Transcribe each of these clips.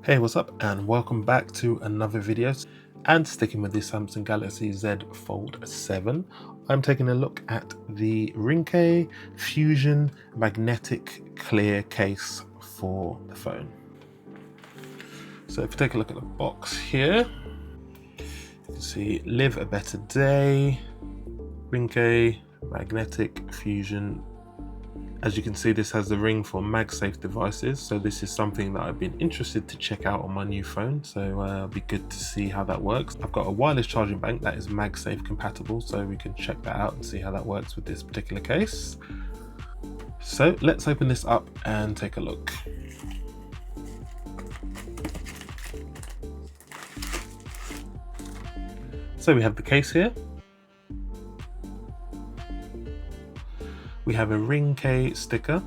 Hey, what's up, and welcome back to another video. And sticking with the Samsung Galaxy Z Fold 7, I'm taking a look at the Ringke Fusion magnetic clear case for the phone. So if you take a look at the box here, you can see Live a Better Day, Ringke magnetic Fusion. As you can see, this has the ring for MagSafe devices, so this is something that I've been interested to check out on my new phone, so it'll be good to see how that works. I've got a wireless charging bank that is MagSafe compatible, so we can check that out and see how that works with this particular case. So let's open this up and take a look. So we have the case here. We have a Ringke sticker,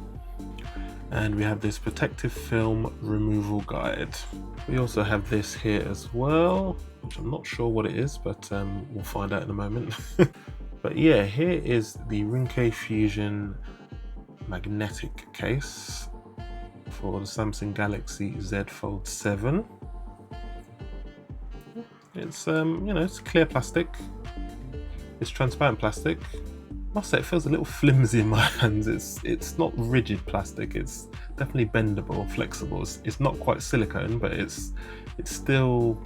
and we have this protective film removal guide. We also have this here as well, which I'm not sure what it is, but we'll find out in a moment. But yeah, here is the Ringke Fusion magnetic case for the Samsung Galaxy Z Fold 7. It's it's clear plastic. It's transparent plastic. I must say it feels a little flimsy in my hands. It's not rigid plastic. It's definitely bendable, flexible. It's not quite silicone, but it's still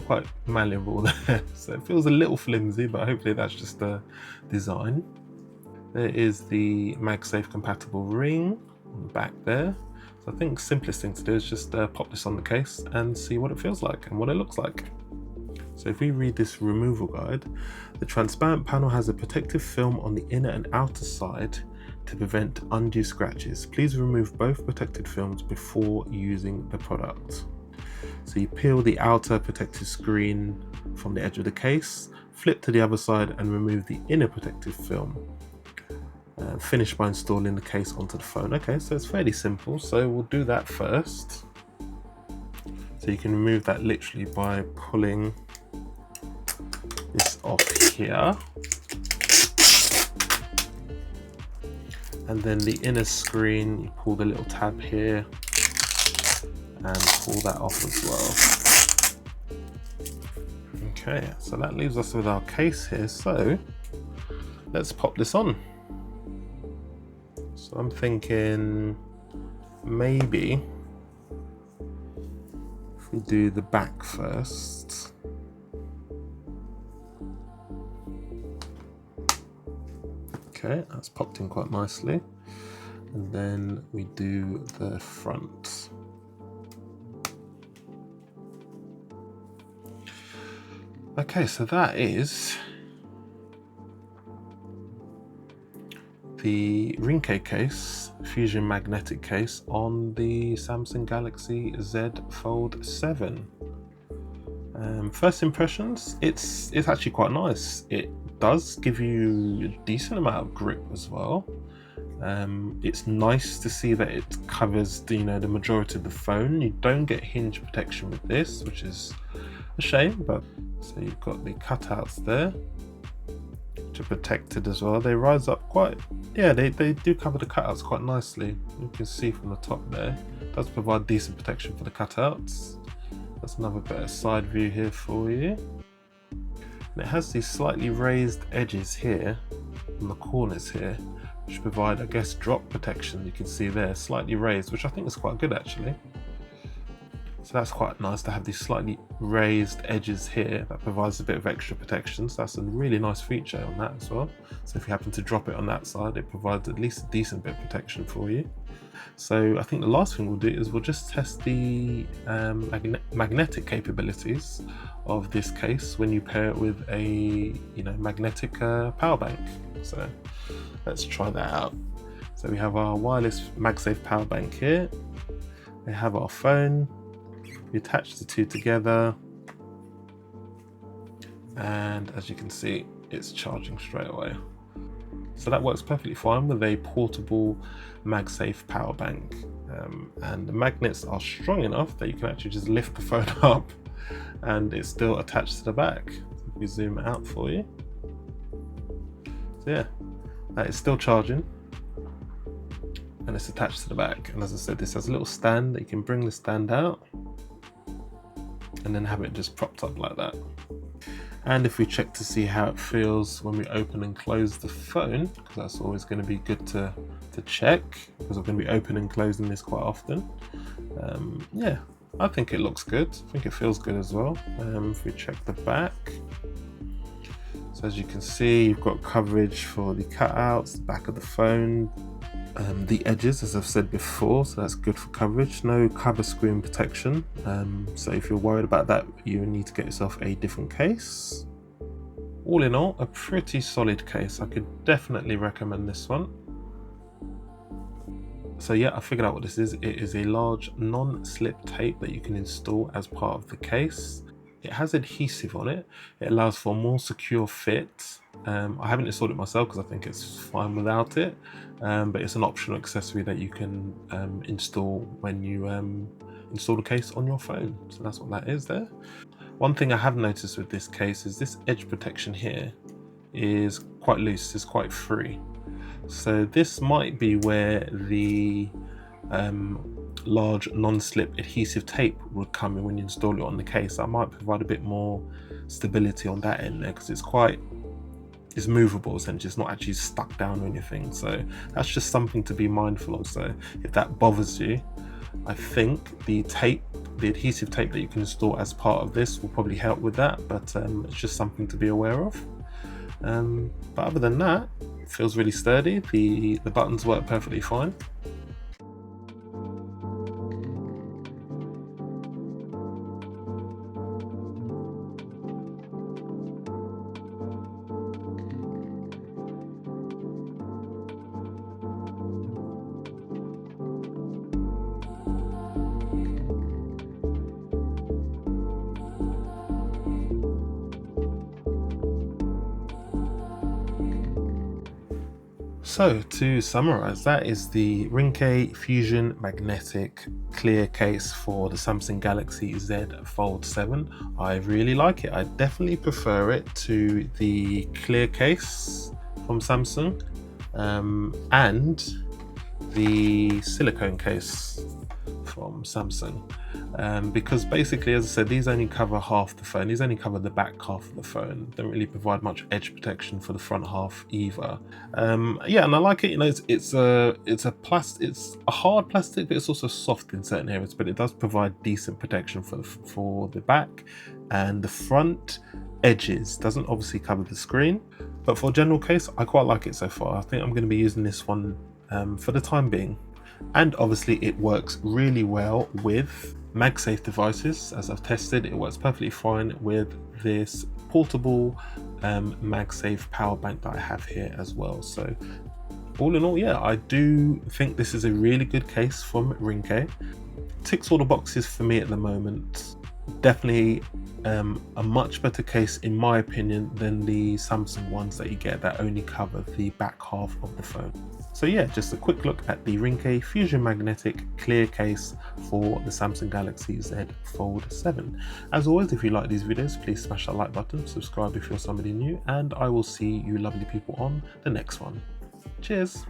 quite malleable there. So it feels a little flimsy, but hopefully that's just the design. There is the MagSafe compatible ring on the back there. So I think the simplest thing to do is just pop this on the case and see what it feels like and what it looks like. So if we read this removal guide, the transparent panel has a protective film on the inner and outer side to prevent undue scratches. Please remove both protected films before using the product. So you peel the outer protective screen from the edge of the case, flip to the other side and remove the inner protective film. Finish by installing the case onto the phone. Okay, so it's fairly simple. So we'll do that first. So you can remove that literally by pulling this off here, and then the inner screen, you pull the little tab here and pull that off as well. Okay, so that leaves us with our case here, so let's pop this on. So I'm thinking maybe if we do the back first. Okay, that's popped in quite nicely. And then we do the front. Okay, so that is the Ringke case, Fusion magnetic case on the Samsung Galaxy Z Fold 7. First impressions, it's actually quite nice. It does give you a decent amount of grip as well. It's nice to see that it covers the majority of the phone. You don't get hinge protection with this, which is a shame, but so you've got the cutouts there which are protected as well. They rise up quite, they do cover the cutouts quite nicely. You can see from the top there, it does provide decent protection for the cutouts. That's another better side view here for you. And it has these slightly raised edges here on the corners here, which provide, I guess, drop protection. You can see there, slightly raised, which I think is quite good actually. So that's quite nice to have these slightly raised edges here. That provides a bit of extra protection. So that's a really nice feature on that as well. So if you happen to drop it on that side, it provides at least a decent bit of protection for you. So I think the last thing we'll do is we'll just test the magnetic capabilities of this case when you pair it with a magnetic power bank. So let's try that out. So we have our wireless MagSafe power bank here. We have our phone. We attach the two together, and as you can see, it's charging straight away. So that works perfectly fine with a portable MagSafe power bank, and the magnets are strong enough that you can actually just lift the phone up and it's still attached to the back. So if we zoom it out for you, so yeah, that is still charging. and it's attached to the back. And as I said, this has a little stand that you can bring the stand out and then have it just propped up like that. And if we check to see how it feels when we open and close the phone, because that's always going to be good to check, because we're going to be opening and closing this quite often. Yeah, I think it looks good. I think it feels good as well. If we check the back, so as you can see, you've got coverage for the cutouts, the back of the phone, the edges, as I've said before, so that's good for coverage. No cover screen protection, so if you're worried about that, you need to get yourself a different case. All in all, a pretty solid case. I could definitely recommend this one. So yeah, I figured out what this is. It is a large non-slip tape that you can install as part of the case. It has adhesive on it. It allows for a more secure fit. I haven't installed it myself because I think it's fine without it, but it's an optional accessory that you can install when you install the case on your phone. So that's what that is there. One thing I have noticed with this case is this edge protection here is quite loose, it's quite free. So this might be where the large non-slip adhesive tape would come in when you install it on the case. That might provide a bit more stability on that end there, because it's movable essentially, it's not actually stuck down or anything. So that's just something to be mindful of. So if that bothers you, I think the adhesive tape that you can install as part of this will probably help with that, but it's just something to be aware of. But other than that, it feels really sturdy. The buttons work perfectly fine. So to summarize, that is the Ringke Fusion Magnetic clear case for the Samsung Galaxy Z Fold 7. I really like it. I definitely prefer it to the clear case from Samsung and the silicone case from Samsung, because basically, as I said, these only cover half the phone. These only cover the back half of the phone. Don't really provide much edge protection for the front half either. Yeah, and I like it. You know, it's a hard plastic, but it's also soft in certain areas. But it does provide decent protection for the back and the front edges. Doesn't obviously cover the screen, but for a general case, I quite like it so far. I think I'm going to be using this one for the time being. And obviously it works really well with MagSafe devices. As I've tested, it works perfectly fine with this portable MagSafe power bank that I have here as well. So all in all, yeah, I do think this is a really good case from Ringke. Ticks all the boxes for me at the moment. Definitely a much better case in my opinion than the Samsung ones that you get that only cover the back half of the phone. So yeah, just a quick look at the Ringke Fusion Magnetic clear case for the Samsung Galaxy Z Fold 7. As always, if you like these videos, please smash that like button, subscribe if you're somebody new, and I will see you lovely people on the next one. Cheers!